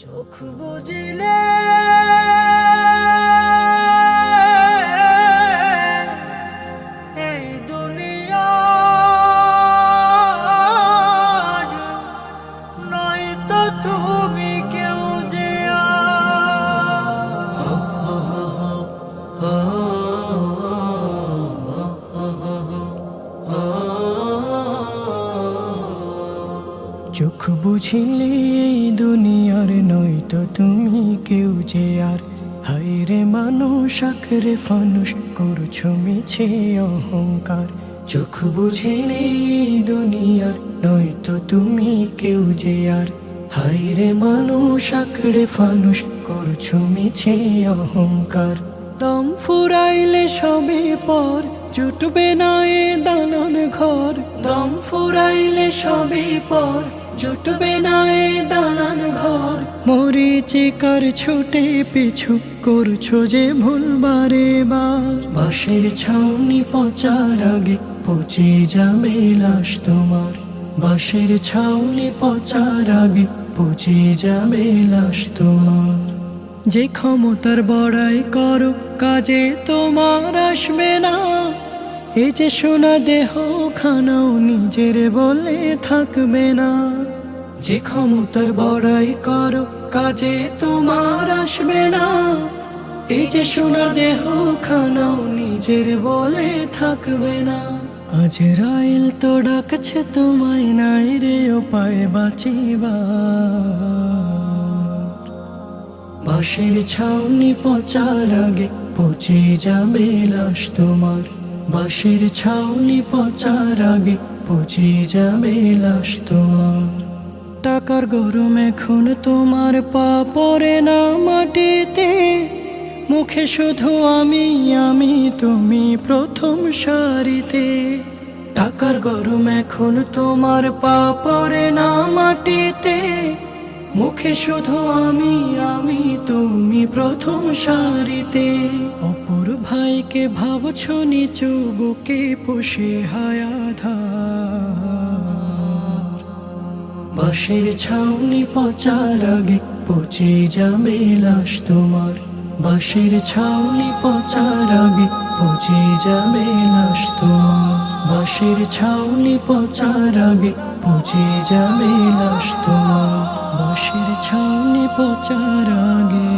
চোখ বুজিলে এই দুনিয়া নয়তো তুমি কেউ যে চোখ বুঝিলে এই দুনিয়ার নয়তো তুমি কেউ যে আর হায় রে মানুষ আখরে ফানুষ করছো মিছে অহংকার। চোখ বুঝিলে এই দুনিয়ার নয়তো তুমি কেউ যে আর হায় রে মানুষ আখরে ফানুষ করছো মিছে অহংকার। দম ফুরাইলে সবে পর জুটবে না এ দালান ঘর। দম ফুরাইলে সবে পর জুটবে না এ দালান ঘর। মরিচিকার ছুটে পিছু করছো যে ভুল বারে বার। বাঁশের ছাউনি পচার আগে পচে যাবে লাশ তোমার। বাঁশের ছাউনি পচার আগে পচে যাবে লাশ তোমার। যে ক্ষমতার বড়াই করো কাজে তোমার আসবে না। এই যে সোনা দেহ খানাও নিজের বলে থাকবে না। যে ক্ষমতার বড়াই করো কাজে তোমার আসবে না। এই যে সোনা দেহ খানাও নিজের বলে থাকবে না। আজ রাইল তো ডাকছে তোমায় নাই রে উপায় বাঁচিবার। বাঁশের ছাউনি পচার আগে পচে যাবে লাশ তোমার। বাঁশের ছাউনি পচার আগে পচে যাবে লাশ তোমার। টাকার গরম এখন তোমার পা পড়ে না মাটিতে। মুখে শুধু আমি আমি তুমি প্রথম সারিতে। টাকার গরম এখন তোমার পা পড়ে না মাটিতে। মুখে শুধু আমি আমি তুমি প্রথম সারিতে। অপর ভাইকে ভাবছো নিচু বুকে পোষে হায়াধার। বাঁশের ছাউনি পচার আগে পচে যাবে লাশ তোমার। বাঁশের ছাউনি পচার আগে পচে যাবে লাশ তোমার। বাঁশের ছাউনি পচার আগে পচে যাবে লাশ তোমার। বাঁশের ছাউনি পচার আগে